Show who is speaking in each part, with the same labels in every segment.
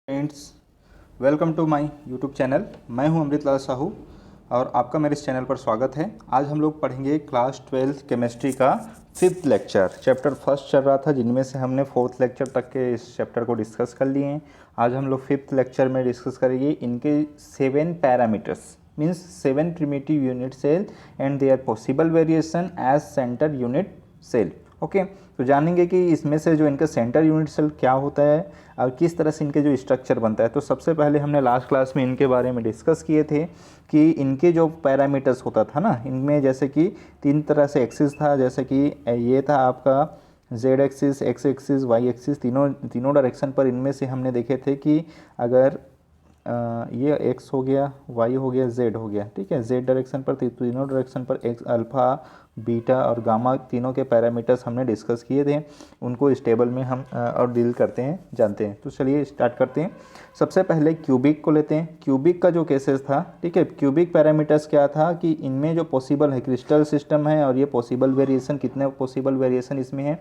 Speaker 1: Friends, welcome to my YouTube channel. मैं हूं अमृतलाल साहू और आपका मेरे इस चैनल पर स्वागत है। आज हम लोग पढ़ेंगे क्लास 12 केमिस्ट्री का 5th लेक्चर। चैप्टर फर्स्ट चल रहा था, जिनमें से हमने 4th लेक्चर तक के इस चैप्टर को डिस्कस कर लिए हैं। आज हम लोग 5th लेक्चर में डिस्कस करेंगे इनके 7 parameters, means 7 primitive unit cell and their possible variation as centre unit cell. Okay, तो जानेंगे कि इसमें से जो इनका सेंटर यूनिट सेल क्या होता है और किस तरह से इनके जो स्ट्रक्चर बनता है। तो सबसे पहले हमने लास्ट क्लास में इनके बारे में डिस्कस किए थे कि इनके जो पैरामीटर्स होता था ना, इनमें जैसे कि 3 तरह से एक्सिस था। जैसे कि ये था आपका Z axis, X axis, Y axis, तीनों डायरेक्शन पर इनमें से हमने देखे थे कि अगर ये एक्स हो गया, वाई हो गया, जेड हो गया, ठीक है। जेड डायरेक्शन पर तीनों डायरेक्शन पर एक्स, अल्फ़ा, बीटा और गामा तीनों के पैरामीटर्स हमने डिस्कस किए थे। उनको इस टेबल में हम और डील करते हैं, जानते हैं। तो चलिए स्टार्ट करते हैं। सबसे पहले क्यूबिक को लेते हैं। क्यूबिक का जो केसेस था, ठीक है, क्यूबिक पैरामीटर्स क्या था कि इनमें जो पॉसिबल है क्रिस्टल सिस्टम है और ये पॉसिबल वेरिएशन, कितने पॉसिबल वेरिएशन इसमें है।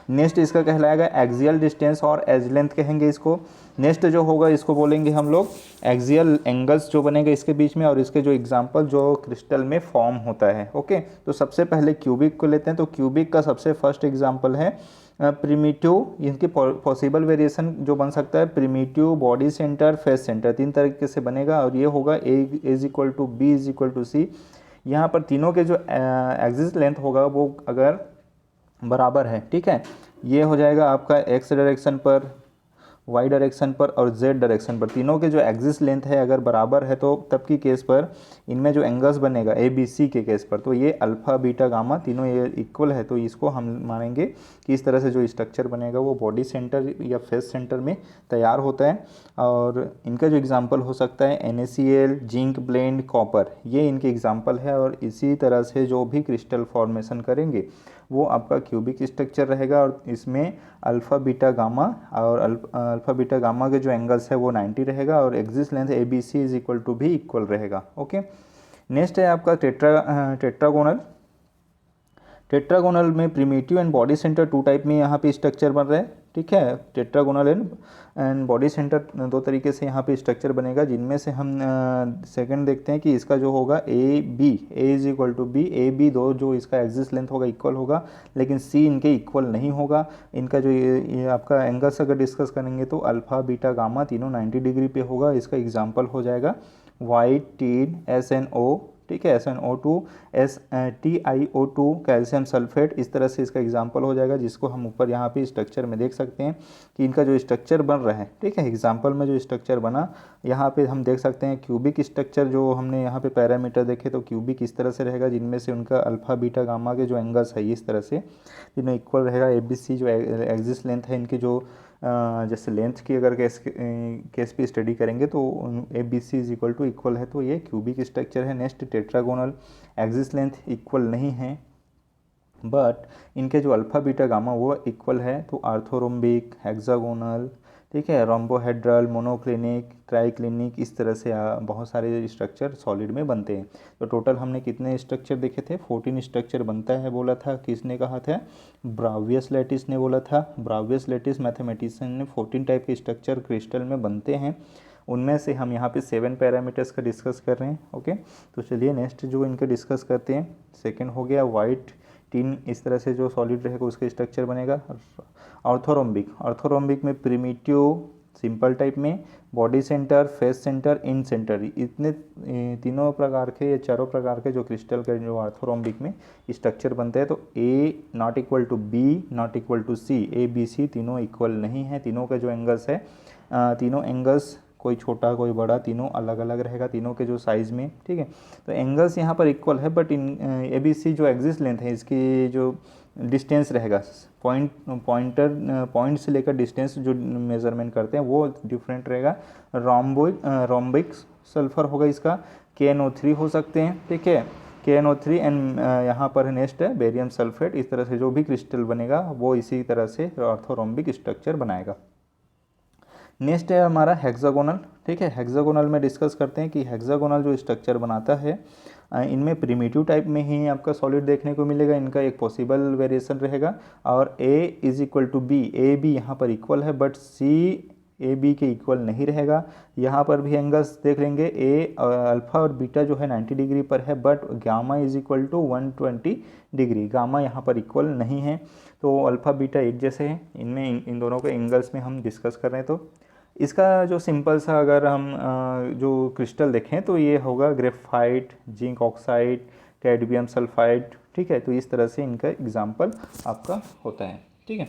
Speaker 1: नेक्स्ट इसका कहलाएगा एक्सियल डिस्टेंस और एज लेंथ कहेंगे इसको। नेक्स्ट जो होगा इसको बोलेंगे हम लोग एक्सियल एंगल्स जो बनेगा इसके बीच में, और इसके जो एग्जांपल जो क्रिस्टल में फॉर्म होता है। ओके, तो सबसे पहले क्यूबिक को लेते हैं। तो क्यूबिक का सबसे फर्स्ट एग्जांपल है प्रिमिटिव। इनकी पॉसिबल वेरिएशन जो बन सकता है primitive, body centre, face centre, 3 तरीके से बनेगा। और ये होगा A is equal to B is equal to C. यहाँ पर तीनों के जो एक्सिस लेंथ होगा वो अगर बराबर है, ठीक है, ये हो जाएगा आपका एक्स डायरेक्शन पर, वाई डायरेक्शन पर और जेड डायरेक्शन पर। तीनों के जो एक्सिस लेंथ है अगर बराबर है तो तब की केस पर इनमें जो एंगल्स बनेगा ए बी सी के केस पर, तो ये अल्फ़ा बीटा गामा तीनों ये इक्वल है। तो इसको हम मानेंगे कि इस तरह से जो स्ट्रक्चर बनेगा वो बॉडी सेंटर या फेस सेंटर में तैयार होता है। और इनका जो एग्जाम्पल हो सकता है NaCl, जिंक ब्लेंड, कॉपर, ये इनके एग्जाम्पल है। और इसी तरह से जो भी क्रिस्टल फॉर्मेशन करेंगे वो आपका क्यूबिक स्ट्रक्चर रहेगा। और इसमें अल्फ़ा बीटा गामा और अल्फ़ा बीटा गामा के जो एंगल्स है वो 90 रहेगा और axis length A B C is equal to भी इक्वल रहेगा। ओके, नेक्स्ट है आपका टेट्रागोनल। टेट्रागोनल में primitive and body centre 2 type में यहाँ पे स्ट्रक्चर बन रहे हैं, ठीक है। टेट्रागोनल एंड बॉडी सेंटर 2 तरीके से यहाँ पे स्ट्रक्चर बनेगा, जिनमें से हम सेकंड देखते हैं कि इसका जो होगा A B, A is equal to B, A B दो जो इसका एक्सिस लेंथ होगा इक्वल होगा, लेकिन सी इनके इक्वल नहीं होगा। इनका जो ये आपका एंगल्स अगर डिस्कस करेंगे तो अल्फ़ा बीटा गामा तीनों 90 डिग्री पे होगा। इसका एग्जाम्पल हो जाएगा वाइट टीन SNO, ठीक है, SNO2, TiO2, कैल्शियम सल्फेट। इस तरह से इसका एग्जांपल हो जाएगा, जिसको हम ऊपर यहाँ पे स्ट्रक्चर में देख सकते हैं कि इनका जो स्ट्रक्चर बन रहा है, ठीक है, एग्जांपल में जो स्ट्रक्चर बना यहाँ पे हम देख सकते हैं। क्यूबिक स्ट्रक्चर जो हमने यहाँ पे पैरामीटर देखे तो क्यूबिक इस तरह से रहेगा, जिनमें से उनका अल्फ़ा बीटा गामा के जो एंगल्स है इस तरह से तीनों इक्वल रहेगा। ABC जो एक्सिस लेंथ है इनकी जो जैसे लेंथ की अगर केस पे स्टडी करेंगे तो ABC is equal to equal है, तो ये क्यूबिक स्ट्रक्चर है। Next tetragonal, axis length equal नहीं है बट इनके जो अल्फ़ा बीटा गामा वो इक्वल है। तो आर्थोरोम्बिक, हेक्सागोनल, ठीक है, रोम्बोहेड्रल, मोनोक्लिनिक, ट्राइक्लिनिक, इस तरह से बहुत सारे स्ट्रक्चर सॉलिड में बनते हैं। तो टोटल हमने कितने स्ट्रक्चर देखे थे? 14 स्ट्रक्चर बनता है बोला था। किसने कहा था? ब्रावियस लैटिस ने बोला था। ब्रावियस लैटिस मैथमेटिशियन ने 14 टाइप के स्ट्रक्चर क्रिस्टल में बनते हैं। उनमें से हम यहाँ पे 7 पैरामीटर्स का डिस्कस कर रहे हैं। ओके, तो चलिए नेक्स्ट जो इनके डिस्कस करते हैं। सेकेंड हो गया वाइट टीन, इस तरह से जो सॉलिड रहेगा उसका स्ट्रक्चर बनेगा। ऑर्थोरोम्बिक, ऑर्थोरोम्बिक में प्रिमिटिव सिंपल टाइप में, बॉडी सेंटर, फेस सेंटर, इन सेंटर, इतने तीनों प्रकार के या चारों प्रकार के जो क्रिस्टल के जो ऑर्थोरोम्बिक में स्ट्रक्चर बनते हैं। तो A not equal to B not equal to C, ABC तीनों इक्वल नहीं है। तीनों के जो एंगल्स है, तीनों एंगल्स कोई छोटा कोई बड़ा, तीनों अलग अलग रहेगा तीनों के जो साइज़ में, ठीक है। तो एंगल्स यहाँ पर इक्वल है बट इन ABC जो एक्सिस लेंथ है इसकी जो डिस्टेंस रहेगा, पॉइंट से लेकर डिस्टेंस जो मेजरमेंट करते हैं वो डिफरेंट रहेगा। रोम्बिक सल्फर होगा इसका, KNO3 हो सकते हैं, ठीक है, KNO3 एंड यहाँ पर नेक्स्ट है बेरियम सल्फेट। इस तरह से जो भी क्रिस्टल बनेगा वो इसी तरह से ऑर्थोरोम्बिक स्ट्रक्चर बनाएगा। नेक्स्ट है हमारा हेक्सागोनल, ठीक है। हेक्सागोनल में डिस्कस करते हैं कि हेक्सागोनल जो स्ट्रक्चर बनाता है इनमें प्रिमिटिव टाइप में ही आपका सॉलिड देखने को मिलेगा। इनका एक पॉसिबल वेरिएशन रहेगा और A is equal to B, A B यहाँ पर इक्वल है बट C ए बी के इक्वल नहीं रहेगा। यहाँ पर भी एंगल्स देख लेंगे, ए अल्फ़ा और बीटा जो है 90 डिग्री पर है, but gamma is equal to 120 degree, gamma यहाँ पर इक्वल नहीं है। तो अल्फ़ा बीटा एक जैसे हैं, इनमें इन दोनों के एंगल्स में हम डिस्कस कर रहे हैं। तो इसका जो सिंपल सा अगर हम जो क्रिस्टल देखें तो ये होगा graphite, zinc oxide, cadmium sulphide, ठीक है। तो इस तरह से इनका एग्जाम्पल आपका होता है, ठीक है।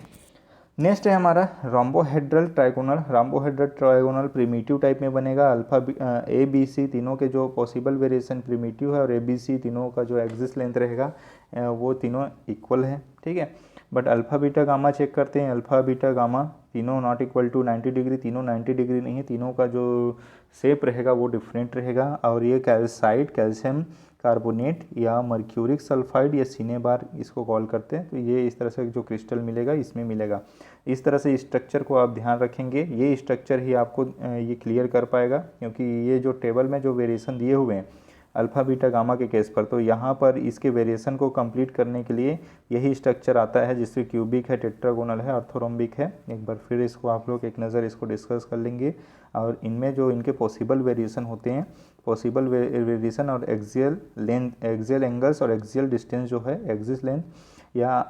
Speaker 1: नेक्स्ट है हमारा rhombohedral trigonal. Rhombohedral trigonal primitive type में बनेगा। अल्फा ए बी सी तीनों के जो पॉसिबल वेरिएशन प्रिमिटिव है और ए बी सी तीनों का जो एक्सिस लेंथ रहेगा वो तीनों इक्वल है, ठीक है। But alpha beta gamma check करते हैं, अल्फ़ा बीटा गामा तीनों नॉट इक्वल टू 90 डिग्री, तीनों 90 डिग्री नहीं है, तीनों का जो शेप रहेगा वो डिफरेंट रहेगा। और ये कैल्साइड, कैल्शियम कार्बोनेट या मर्क्यूरिक सल्फाइड या सिनेबार इसको कॉल करते हैं। तो ये इस तरह से जो क्रिस्टल मिलेगा इसमें मिलेगा। इस तरह से स्ट्रक्चर को आप ध्यान रखेंगे, ये स्ट्रक्चर ही आपको ये क्लियर कर पाएगा, क्योंकि ये जो टेबल में जो वेरिएशन दिए हुए हैं अल्फ़ा बीटा गामा के केस पर, तो यहाँ पर इसके वेरिएशन को कंप्लीट करने के लिए यही स्ट्रक्चर आता है, जिससे क्यूबिक है, टेट्रागोनल है, ऑर्थोरोम्बिक है। एक बार फिर इसको आप लोग एक नज़र इसको डिस्कस कर लेंगे। और इनमें जो इनके पॉसिबल वेरिएशन होते हैं, पॉसिबल वेरिएशन और एक्सियल लेंथ, एक्सियल एंगल्स और एक्सियल डिस्टेंस जो है, एक्सिस लेंथ या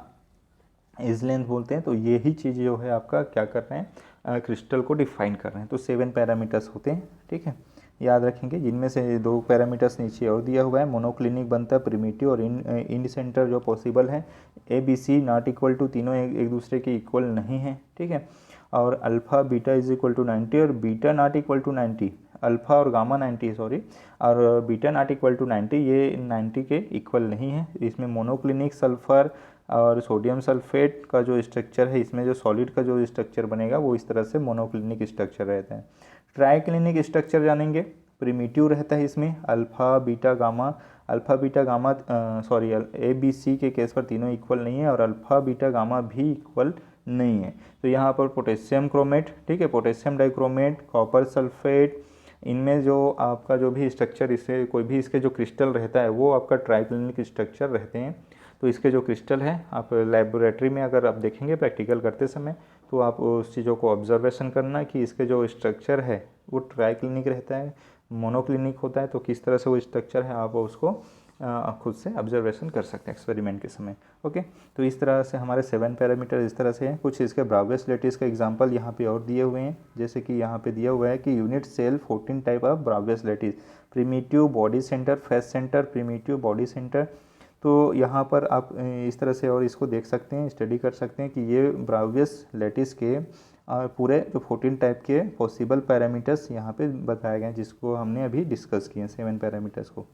Speaker 1: एज लेंथ बोलते हैं। तो यही चीज़ जो है आपका क्या कर रहे हैं, क्रिस्टल को डिफाइन कर रहे हैं। तो 7 पैरामीटर्स होते हैं, ठीक है, याद रखेंगे। जिनमें से 2 पैरामीटर्स नीचे और दिया हुआ है, मोनोक्लिनिक बनता है प्रिमिटिव और इंड सेंटर जो पॉसिबल है। A B C not equal to, तीनों एक दूसरे के इक्वल नहीं है, ठीक है। और alpha beta is equal to 90 और beta not equal to 90, alpha और गामा 90 सॉरी, और बीटा नॉट इक्वल टू 90, ये 90 के इक्वल नहीं है। इसमें मोनोक्लिनिक सल्फ़र और सोडियम सल्फेट का जो स्ट्रक्चर है, इसमें जो सॉलिड का जो स्ट्रक्चर बनेगा वो इस तरह से मोनोक्लिनिक स्ट्रक्चर रहता है। ट्राइक्लिनिक स्ट्रक्चर जानेंगे, प्रिमिटिव रहता है इसमें, alpha beta gamma, alpha beta gamma sorry A B C के केस पर तीनों इक्वल नहीं है और अल्फ़ा बीटा गामा भी इक्वल नहीं है। तो यहाँ पर पोटेशियम क्रोमेट, ठीक है, पोटेशियम डाइक्रोमेट, कॉपर सल्फेट, इनमें जो आपका जो भी स्ट्रक्चर, इससे कोई भी इसके जो क्रिस्टल रहता है वो आपका ट्राइक्लिनिक स्ट्रक्चर रहते हैं। तो इसके जो क्रिस्टल हैं, आप लेबोरेटरी में अगर आप देखेंगे प्रैक्टिकल करते समय, तो आप उस चीज़ों को ऑब्जर्वेशन करना कि इसके जो स्ट्रक्चर है वो ट्राइक्लिनिक रहता है, मोनोक्लिनिक होता है। तो किस तरह से वो स्ट्रक्चर है आप उसको खुद से ऑब्जर्वेशन कर सकते हैं एक्सपेरिमेंट के समय, ओके। तो इस तरह से हमारे 7 पैरामीटर इस तरह से हैं। कुछ इसके ब्राउवेस लेटिस का एग्जांपल यहाँ पे और दिए हुए हैं, जैसे कि यहाँ पे दिया हुआ है कि unit cell 14 type of Bravais lattice, primitive body centre, face centre, primitive body centre. तो यहाँ पर आप इस तरह से और इसको देख सकते हैं, स्टडी कर सकते हैं कि ये ब्राउवेस लेटिस के पूरे जो 14 टाइप के पॉसिबल पैरामीटर्स यहाँ पे बताए गए हैं, जिसको हमने अभी डिस्कस किए हैं 7 पैरामीटर्स को,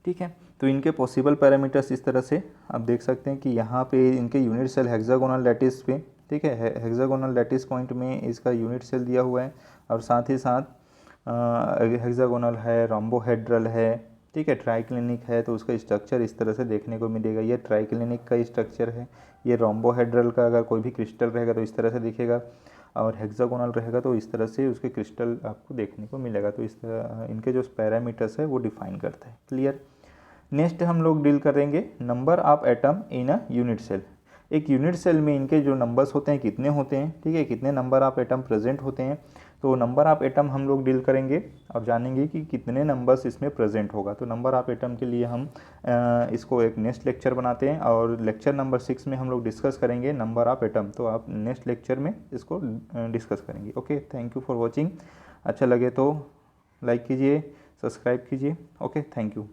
Speaker 1: ठीक है। तो इनके पॉसिबल पैरामीटर्स इस तरह से आप देख सकते हैं कि यहाँ पे इनके यूनिट सेल हेक्सागोनल लैटिस पे, ठीक है, हेक्सागोनल लैटिस पॉइंट में इसका यूनिट सेल दिया हुआ है और साथ ही साथ हेक्सागोनल है, रोम्बोहेड्रल है, ठीक है, ट्राइक्लिनिक है। तो उसका स्ट्रक्चर इस तरह से देखने को मिलेगा। ये ट्राइक्लिनिक का स्ट्रक्चर है, ये रोम्बोहेड्रल का अगर कोई भी क्रिस्टल रहेगा तो इस तरह से दिखेगा, और हेक्सागोनल रहेगा तो इस तरह से उसके क्रिस्टल आपको देखने को मिलेगा। तो इस तरह इनके जो पैरामीटर्स है वो डिफाइन करता है, क्लियर। नेक्स्ट हम लोग डील करेंगे number of atom in a unit cell. एक यूनिट सेल में इनके जो नंबर्स होते हैं कितने होते हैं, ठीक है, कितने नंबर ऑफ एटम प्रेजेंट होते हैं। तो नंबर ऑफ एटम हम लोग डील करेंगे और जानेंगे कि कितने नंबर्स इसमें प्रेजेंट होगा। तो नंबर ऑफ एटम के लिए हम इसको एक नेक्स्ट लेक्चर बनाते हैं और लेक्चर नंबर 6 में हम लोग डिस्कस करेंगे नंबर ऑफ एटम। तो आप नेक्स्ट लेक्चर में इसको डिस्कस करेंगे, okay. Thank you for watching. अच्छा लगे तो लाइक कीजिए, सब्सक्राइब कीजिए, ओके, थैंक यू।